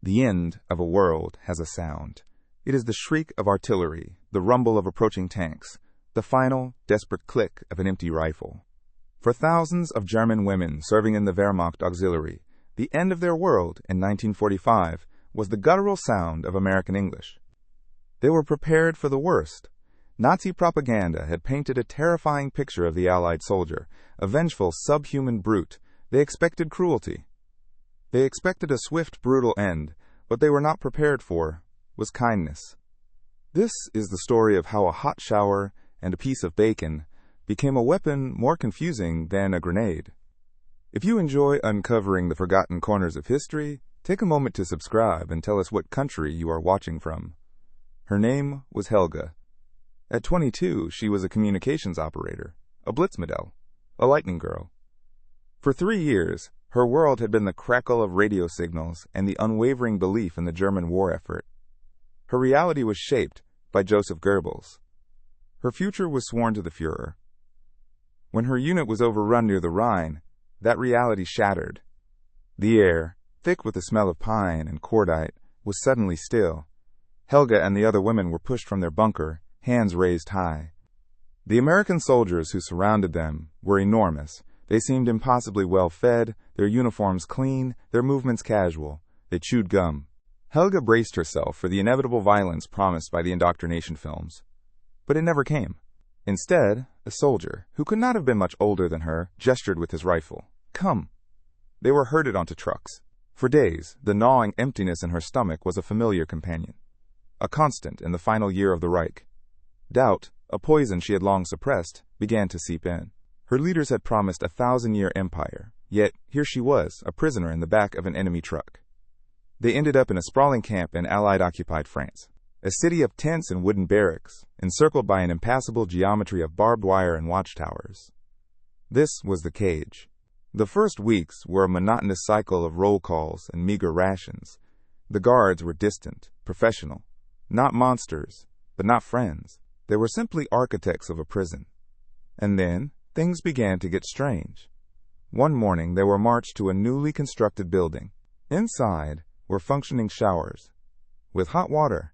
The end of a world has a sound. It is the shriek of artillery, the rumble of approaching tanks, the final, desperate click of an empty rifle. For thousands of German women serving in the Wehrmacht auxiliary, the end of their world in 1945 was the guttural sound of American English. They were prepared for the worst. Nazi propaganda had painted a terrifying picture of the Allied soldier, a vengeful, subhuman brute. They expected cruelty. They expected a swift, brutal end. What they were not prepared for was kindness. This is the story of how a hot shower and a piece of bacon became a weapon more confusing than a grenade. If you enjoy uncovering the forgotten corners of history, take a moment to subscribe and tell us what country you are watching from. Her name was Helga. At 22, she was a communications operator, a Blitzmodell, a lightning girl. For 3 years, her world had been the crackle of radio signals and the unwavering belief in the German war effort. Her reality was shaped by Joseph Goebbels. Her future was sworn to the Führer. When her unit was overrun near the Rhine, that reality shattered. The air, thick with the smell of pine and cordite, was suddenly still. Helga and the other women were pushed from their bunker, hands raised high. The American soldiers who surrounded them were enormous. They seemed impossibly well-fed, their uniforms clean, their movements casual. They chewed gum. Helga braced herself for the inevitable violence promised by the indoctrination films. But it never came. Instead, a soldier, who could not have been much older than her, gestured with his rifle. Come. They were herded onto trucks. For days, the gnawing emptiness in her stomach was a familiar companion, a constant in the final year of the Reich. Doubt, a poison she had long suppressed, began to seep in. Her leaders had promised a 1,000-year empire, yet here she was, a prisoner in the back of an enemy truck. They ended up in a sprawling camp in Allied-occupied France, a city of tents and wooden barracks, encircled by an impassable geometry of barbed wire and watchtowers. This was the cage. The first weeks were a monotonous cycle of roll calls and meager rations. The guards were distant, professional, not monsters, but not friends. They were simply architects of a prison. And then, things began to get strange. One morning, they were marched to a newly constructed building. Inside were functioning showers, with hot water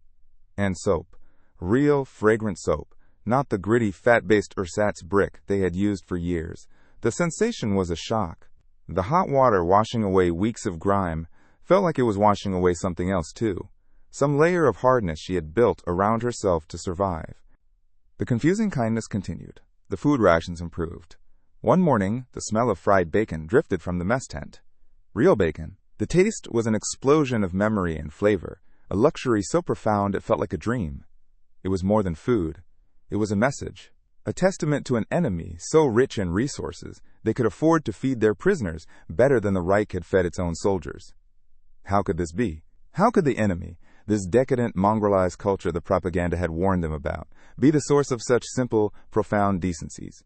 and soap. Real, fragrant soap, not the gritty, fat-based ersatz brick they had used for years. The sensation was a shock. The hot water washing away weeks of grime felt like it was washing away something else too, some layer of hardness she had built around herself to survive. The confusing kindness continued. The food rations improved. One morning, the smell of fried bacon drifted from the mess tent. Real bacon. The taste was an explosion of memory and flavor, a luxury so profound it felt like a dream. It was more than food. It was a message, a testament to an enemy so rich in resources they could afford to feed their prisoners better than the Reich had fed its own soldiers. How could this be? How could the enemy, this decadent, mongrelized culture the propaganda had warned them about, be the source of such simple, profound decencies?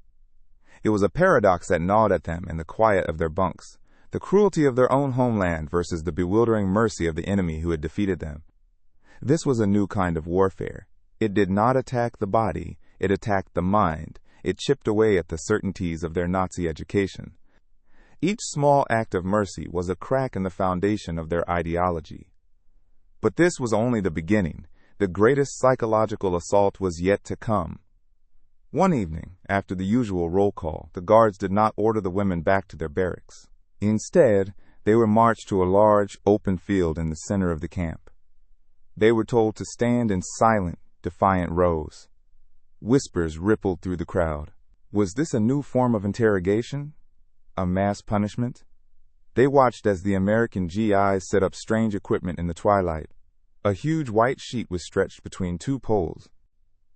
It was a paradox that gnawed at them in the quiet of their bunks, the cruelty of their own homeland versus the bewildering mercy of the enemy who had defeated them. This was a new kind of warfare. It did not attack the body, it attacked the mind. It chipped away at the certainties of their Nazi education. Each small act of mercy was a crack in the foundation of their ideology. But this was only the beginning. The greatest psychological assault was yet to come. One evening, after the usual roll call, the guards did not order the women back to their barracks. Instead, they were marched to a large, open field in the center of the camp. They were told to stand in silent, defiant rows. Whispers rippled through the crowd. Was this a new form of interrogation? A mass punishment? They watched as the American GIs set up strange equipment in the twilight. A huge white sheet was stretched between two poles.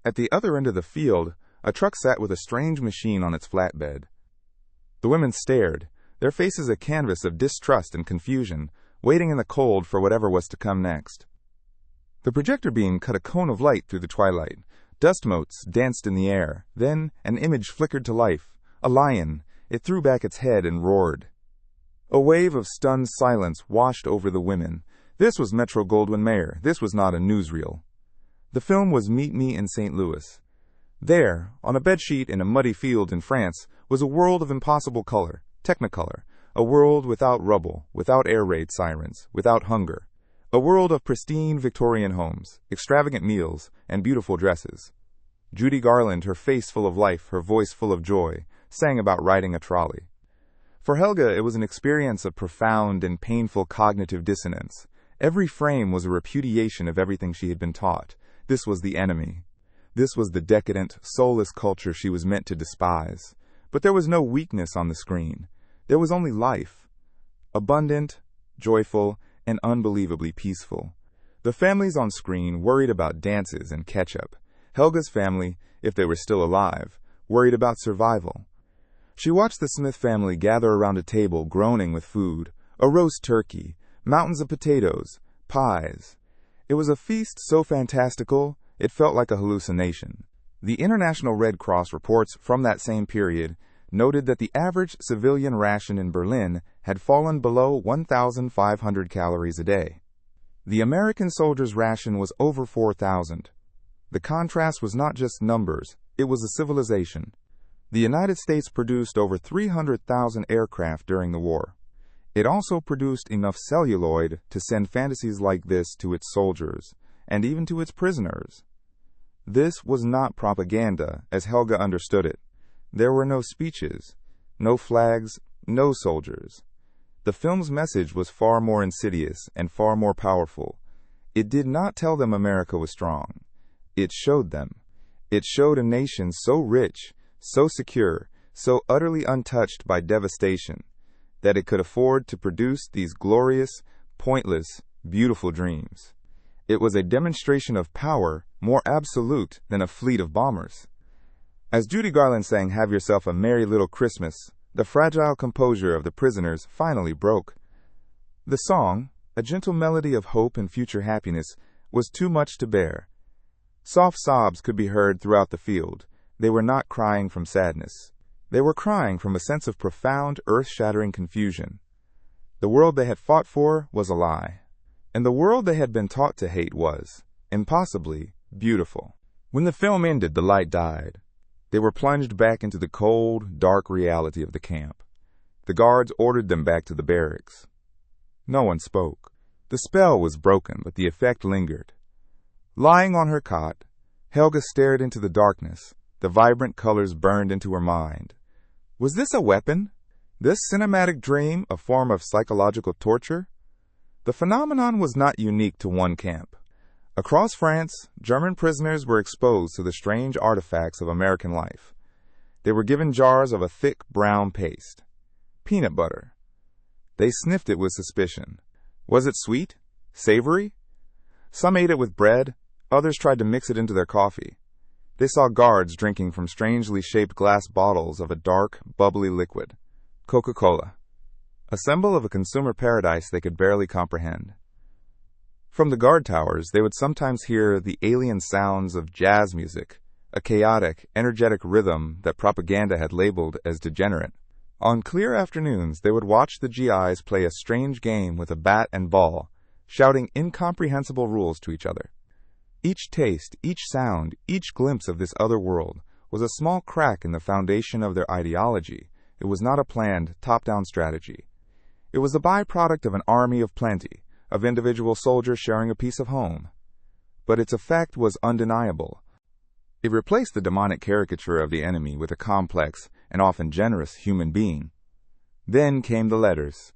At the other end of the field, a truck sat with a strange machine on its flatbed. The women stared, their faces a canvas of distrust and confusion, waiting in the cold for whatever was to come next. The projector beam cut a cone of light through the twilight. Dust motes danced in the air. Then an image flickered to life. A lion. It threw back its head and roared. A wave of stunned silence washed over the women. This was Metro-Goldwyn-Mayer. This was not a newsreel. The film was Meet Me in St. Louis. There, on a bedsheet in a muddy field in France, was a world of impossible color, technicolor, a world without rubble, without air raid sirens, without hunger. A world of pristine Victorian homes, extravagant meals, and beautiful dresses. Judy Garland, her face full of life, her voice full of joy, sang about riding a trolley. For Helga, it was an experience of profound and painful cognitive dissonance. Every frame was a repudiation of everything she had been taught. This was the enemy. This was the decadent, soulless culture she was meant to despise. But there was no weakness on the screen. There was only life. Abundant, joyful, and unbelievably peaceful. The families on screen worried about dances and ketchup. Helga's family, if they were still alive, worried about survival. She watched the Smith family gather around a table groaning with food, a roast turkey, mountains of potatoes, pies. It was a feast so fantastical, it felt like a hallucination. The International Red Cross reports from that same period noted that the average civilian ration in Berlin had fallen below 1,500 calories a day. The American soldier's ration was over 4,000. The contrast was not just numbers, it was a civilization. The United States produced over 300,000 aircraft during the war. It also produced enough celluloid to send fantasies like this to its soldiers, and even to its prisoners. This was not propaganda, as Helga understood it. There were no speeches, no flags, no soldiers. The film's message was far more insidious and far more powerful. It did not tell them America was strong. It showed them. It showed a nation so rich, so secure, so utterly untouched by devastation, that it could afford to produce these glorious, pointless, beautiful dreams. It was a demonstration of power more absolute than a fleet of bombers. As Judy Garland sang "Have Yourself a Merry Little Christmas," the fragile composure of the prisoners finally broke. The song, a gentle melody of hope and future happiness, was too much to bear. Soft sobs could be heard throughout the field. They were not crying from sadness. They were crying from a sense of profound, earth-shattering confusion. The world they had fought for was a lie, and the world they had been taught to hate was, impossibly, beautiful. When the film ended, the light died. They were plunged back into the cold, dark reality of the camp. The guards ordered them back to the barracks. No one spoke. The spell was broken, but the effect lingered. Lying on her cot, Helga stared into the darkness. The vibrant colors burned into her mind. Was this a weapon? This cinematic dream a form of psychological torture? The phenomenon was not unique to one camp. Across France, German prisoners were exposed to the strange artifacts of American life. They were given jars of a thick brown paste, peanut butter. They sniffed it with suspicion. Was it sweet? Savory? Some ate it with bread, others tried to mix it into their coffee. They saw guards drinking from strangely shaped glass bottles of a dark, bubbly liquid, Coca-Cola, a symbol of a consumer paradise they could barely comprehend. From the guard towers, they would sometimes hear the alien sounds of jazz music, a chaotic, energetic rhythm that propaganda had labeled as degenerate. On clear afternoons, they would watch the GIs play a strange game with a bat and ball, shouting incomprehensible rules to each other. Each taste, each sound, each glimpse of this other world was a small crack in the foundation of their ideology. It was not a planned, top-down strategy. It was the byproduct of an army of plenty, of individual soldiers sharing a piece of home. But its effect was undeniable. It replaced the demonic caricature of the enemy with a complex and often generous human being. Then came the letters.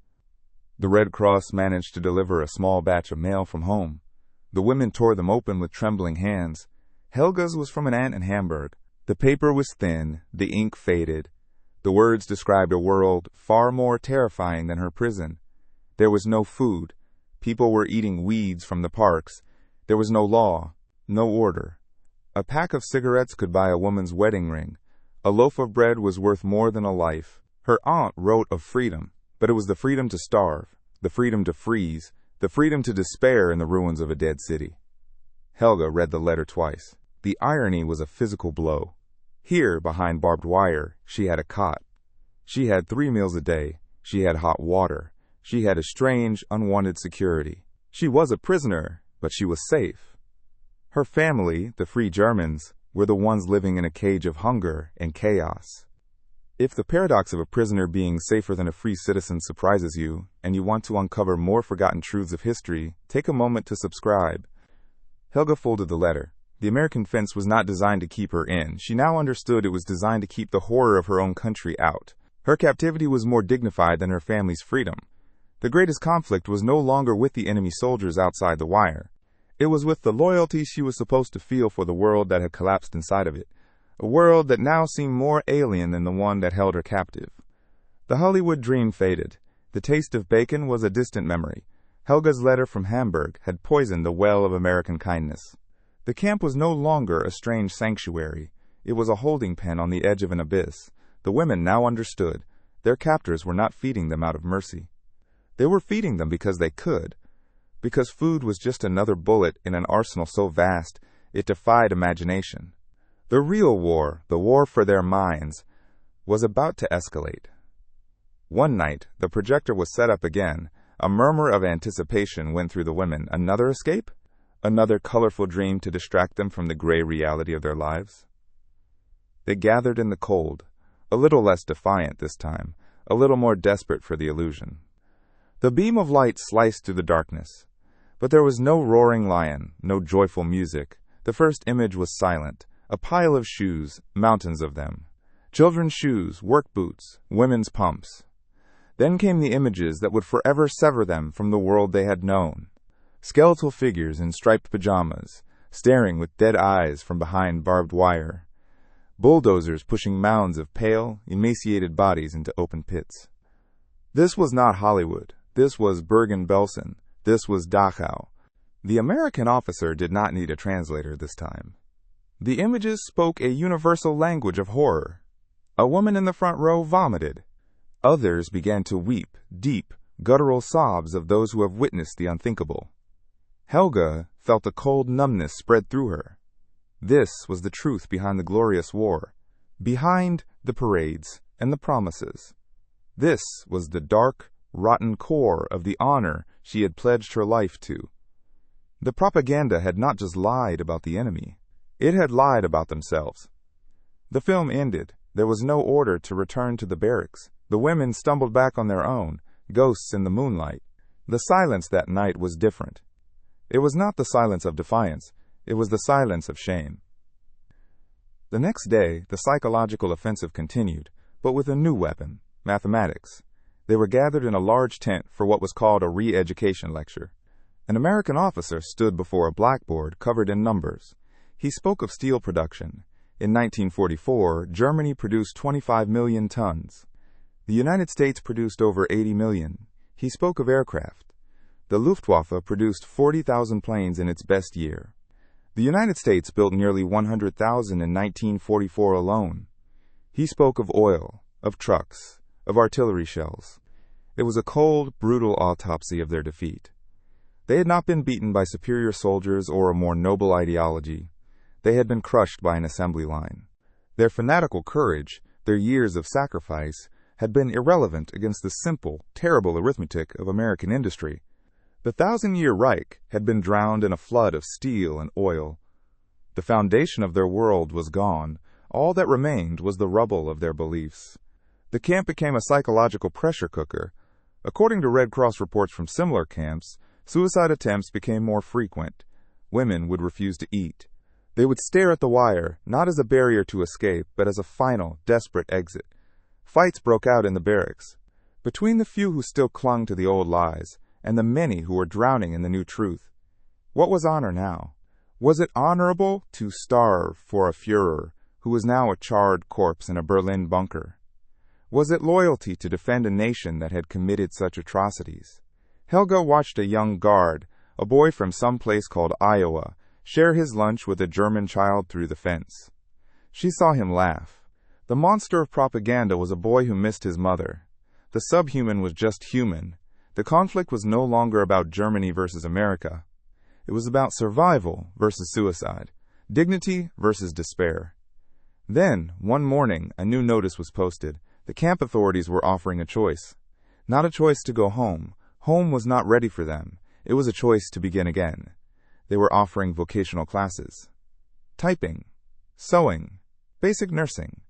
The Red Cross managed to deliver a small batch of mail from home. The women tore them open with trembling hands. Helga's was from an aunt in Hamburg. The paper was thin, the ink faded. The words described a world far more terrifying than her prison. There was no food. People were eating weeds from the parks. There was no law, no order. A pack of cigarettes could buy a woman's wedding ring. A loaf of bread was worth more than a life. Her aunt wrote of freedom, but it was the freedom to starve, the freedom to freeze, the freedom to despair in the ruins of a dead city. Helga read the letter twice. The irony was a physical blow. Here, behind barbed wire, she had a cot. She had 3 meals a day. She had hot water. She had a strange, unwanted security. She was a prisoner, but she was safe. Her family, the Free Germans, were the ones living in a cage of hunger and chaos. If the paradox of a prisoner being safer than a free citizen surprises you, and you want to uncover more forgotten truths of history, take a moment to subscribe. Helga folded the letter. The American fence was not designed to keep her in. She now understood it was designed to keep the horror of her own country out. Her captivity was more dignified than her family's freedom. The greatest conflict was no longer with the enemy soldiers outside the wire. It was with the loyalty she was supposed to feel for the world that had collapsed inside of it. A world that now seemed more alien than the one that held her captive. The Hollywood dream faded. The taste of bacon was a distant memory. Helga's letter from Hamburg had poisoned the well of American kindness. The camp was no longer a strange sanctuary. It was a holding pen on the edge of an abyss. The women now understood. Their captors were not feeding them out of mercy. They were feeding them because they could. Because food was just another bullet in an arsenal so vast, it defied imagination. The real war, the war for their minds, was about to escalate. One night, the projector was set up again. A murmur of anticipation went through the women. Another escape? Another colorful dream to distract them from the gray reality of their lives? They gathered in the cold, a little less defiant this time, a little more desperate for the illusion. The beam of light sliced through the darkness. But there was no roaring lion, no joyful music. The first image was silent. A pile of shoes, mountains of them. Children's shoes, work boots, women's pumps. Then came the images that would forever sever them from the world they had known. Skeletal figures in striped pajamas, staring with dead eyes from behind barbed wire. Bulldozers pushing mounds of pale, emaciated bodies into open pits. This was not Hollywood. This was Bergen-Belsen. This was Dachau. The American officer did not need a translator this time. The images spoke a universal language of horror. A woman in the front row vomited. Others began to weep, deep, guttural sobs of those who have witnessed the unthinkable. Helga felt a cold numbness spread through her. This was the truth behind the glorious war, behind the parades and the promises. This was the dark, rotten core of the honor she had pledged her life to. The propaganda had not just lied about the enemy. It had lied about themselves. The film ended. There was no order to return to the barracks. The women stumbled back on their own, ghosts in the moonlight. The silence that night was different. It was not the silence of defiance. It was the silence of shame. The next day, the psychological offensive continued, but with a new weapon, mathematics. They were gathered in a large tent for what was called a re-education lecture. An American officer stood before a blackboard covered in numbers. He spoke of steel production. In 1944, Germany produced 25 million tons. The United States produced over 80 million. He spoke of aircraft. The Luftwaffe produced 40,000 planes in its best year. The United States built nearly 100,000 in 1944 alone. He spoke of oil, of trucks, of artillery shells. It was a cold, brutal autopsy of their defeat. They had not been beaten by superior soldiers or a more noble ideology. They had been crushed by an assembly line. Their fanatical courage, their years of sacrifice, had been irrelevant against the simple, terrible arithmetic of American industry. The 1,000-year Reich had been drowned in a flood of steel and oil. The foundation of their world was gone. All that remained was the rubble of their beliefs. The camp became a psychological pressure cooker. According to Red Cross reports from similar camps, suicide attempts became more frequent. Women would refuse to eat. They would stare at the wire, not as a barrier to escape, but as a final, desperate exit. Fights broke out in the barracks, between the few who still clung to the old lies, and the many who were drowning in the new truth. What was honor now? Was it honorable to starve for a Führer who was now a charred corpse in a Berlin bunker? Was it loyalty to defend a nation that had committed such atrocities? Helga watched a young guard, a boy from some place called Iowa, share his lunch with a German child through the fence. She saw him laugh. The monster of propaganda was a boy who missed his mother. The subhuman was just human. The conflict was no longer about Germany versus America. It was about survival versus suicide, dignity versus despair. Then, one morning, a new notice was posted. The camp authorities were offering a choice. Not a choice to go home. Home was not ready for them. It was a choice to begin again. They were offering vocational classes, typing, sewing, basic nursing,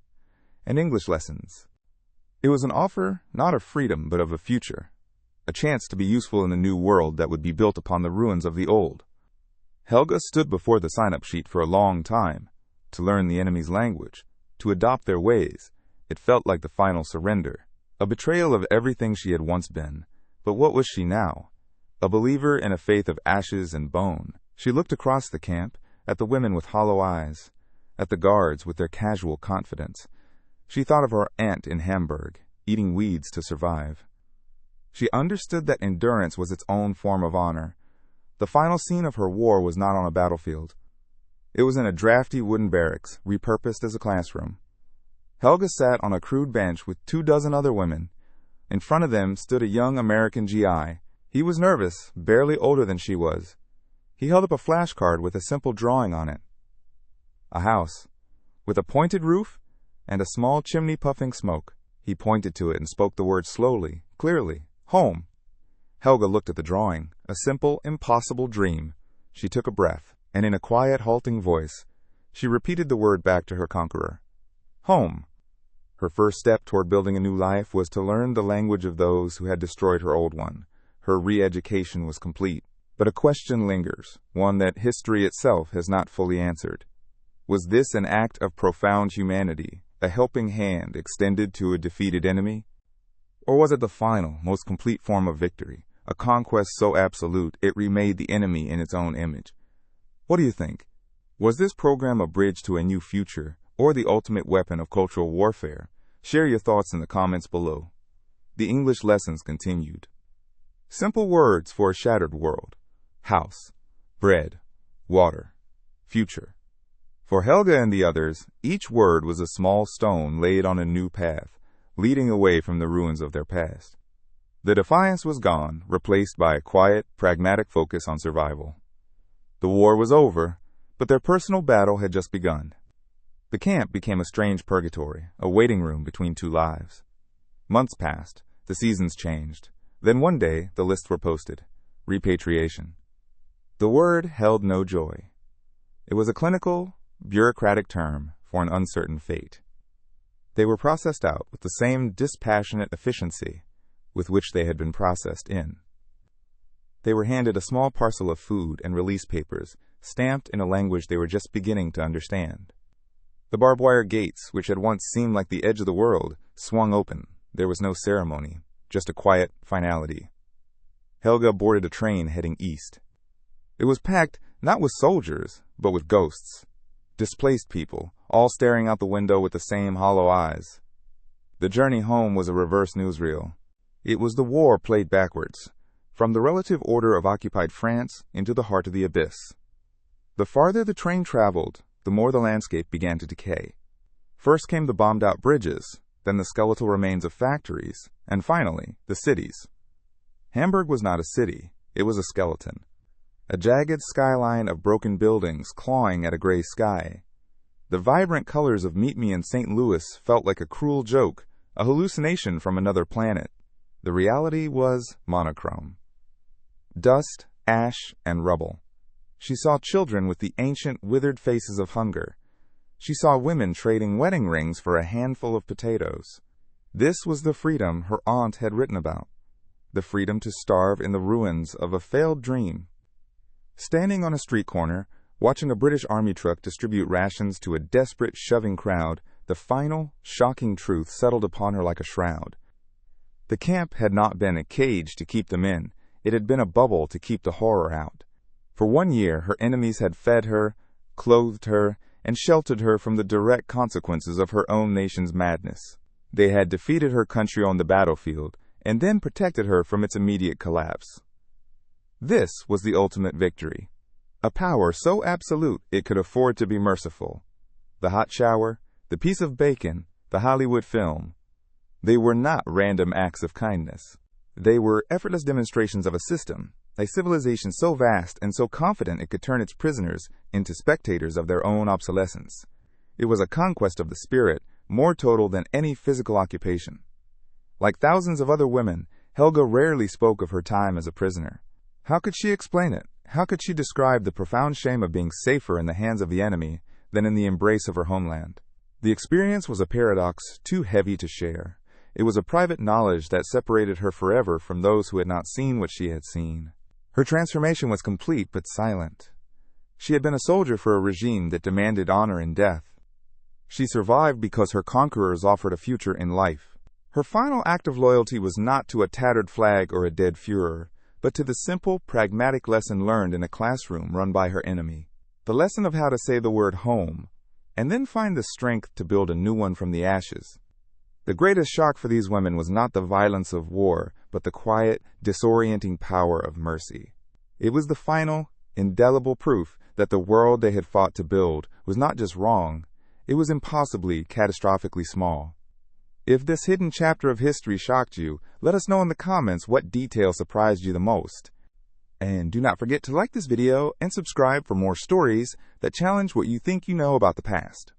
and English lessons. It was an offer not of freedom but of a future, a chance to be useful in the new world that would be built upon the ruins of the old. Helga stood before the sign-up sheet for a long time, to learn the enemy's language, to adopt their ways. It felt like the final surrender, a betrayal of everything she had once been. But what was she now? A believer in a faith of ashes and bone. She looked across the camp, at the women with hollow eyes, at the guards with their casual confidence. She thought of her aunt in Hamburg, eating weeds to survive. She understood that endurance was its own form of honor. The final scene of her war was not on a battlefield. It was in a drafty wooden barracks, repurposed as a classroom. Helga sat on a crude bench with 24 other women. In front of them stood a young American GI. He was nervous, barely older than she was. He held up a flashcard with a simple drawing on it. A house, with a pointed roof and a small chimney puffing smoke. He pointed to it and spoke the word slowly, clearly. Home. Helga looked at the drawing, a simple, impossible dream. She took a breath, and in a quiet, halting voice, she repeated the word back to her conqueror. Home. Her first step toward building a new life was to learn the language of those who had destroyed her old one. Her re-education was complete. But a question lingers, one that history itself has not fully answered. Was this an act of profound humanity, a helping hand extended to a defeated enemy? Or was it the final, most complete form of victory, a conquest so absolute it remade the enemy in its own image? What do you think? Was this program a bridge to a new future, or the ultimate weapon of cultural warfare? Share your thoughts in the comments below. The English lessons continued. Simple words for a shattered world. House, bread, water, future. For Helga and the others, each word was a small stone laid on a new path, leading away from the ruins of their past. The defiance was gone, replaced by a quiet, pragmatic focus on survival. The war was over, but their personal battle had just begun. The camp became a strange purgatory, a waiting room between two lives. Months passed, the seasons changed. Then one day, the lists were posted. Repatriation. The word held no joy. It was a clinical, bureaucratic term for an uncertain fate. They were processed out with the same dispassionate efficiency with which they had been processed in. They were handed a small parcel of food and release papers, stamped in a language they were just beginning to understand. The barbed wire gates, which had once seemed like the edge of the world, swung open. There was no ceremony, just a quiet finality. Helga boarded a train heading east. It was packed not with soldiers, but with ghosts. Displaced people, all staring out the window with the same hollow eyes. The journey home was a reverse newsreel. It was the war played backwards, from the relative order of occupied France into the heart of the abyss. The farther the train traveled, the more the landscape began to decay. First came the bombed-out bridges, then the skeletal remains of factories, and finally, the cities. Hamburg was not a city, it was a skeleton. A jagged skyline of broken buildings clawing at a gray sky. The vibrant colors of Meet Me in St. Louis felt like a cruel joke, a hallucination from another planet. The reality was monochrome. Dust, ash, and rubble. She saw children with the ancient, withered faces of hunger. She saw women trading wedding rings for a handful of potatoes. This was the freedom her aunt had written about. The freedom to starve in the ruins of a failed dream. Standing on a street corner, watching a British army truck distribute rations to a desperate, shoving crowd, the final, shocking truth settled upon her like a shroud. The camp had not been a cage to keep them in. It had been a bubble to keep the horror out. For 1 year, her enemies had fed her, clothed her, and sheltered her from the direct consequences of her own nation's madness. They had defeated her country on the battlefield, and then protected her from its immediate collapse. This was the ultimate victory. A power so absolute it could afford to be merciful. The hot shower, the piece of bacon, the Hollywood film. They were not random acts of kindness. They were effortless demonstrations of a system, a civilization so vast and so confident it could turn its prisoners into spectators of their own obsolescence. It was a conquest of the spirit, more total than any physical occupation. Like thousands of other women, Helga rarely spoke of her time as a prisoner. How could she explain it? How could she describe the profound shame of being safer in the hands of the enemy than in the embrace of her homeland? The experience was a paradox too heavy to share. It was a private knowledge that separated her forever from those who had not seen what she had seen. Her transformation was complete but silent. She had been a soldier for a regime that demanded honor in death. She survived because her conquerors offered a future in life. Her final act of loyalty was not to a tattered flag or a dead Führer, but to the simple, pragmatic lesson learned in a classroom run by her enemy. The lesson of how to say the word home, and then find the strength to build a new one from the ashes. The greatest shock for these women was not the violence of war, but the quiet, disorienting power of mercy. It was the final, indelible proof that the world they had fought to build was not just wrong, it was impossibly, catastrophically small. If this hidden chapter of history shocked you, let us know in the comments what detail surprised you the most. And do not forget to like this video and subscribe for more stories that challenge what you think you know about the past.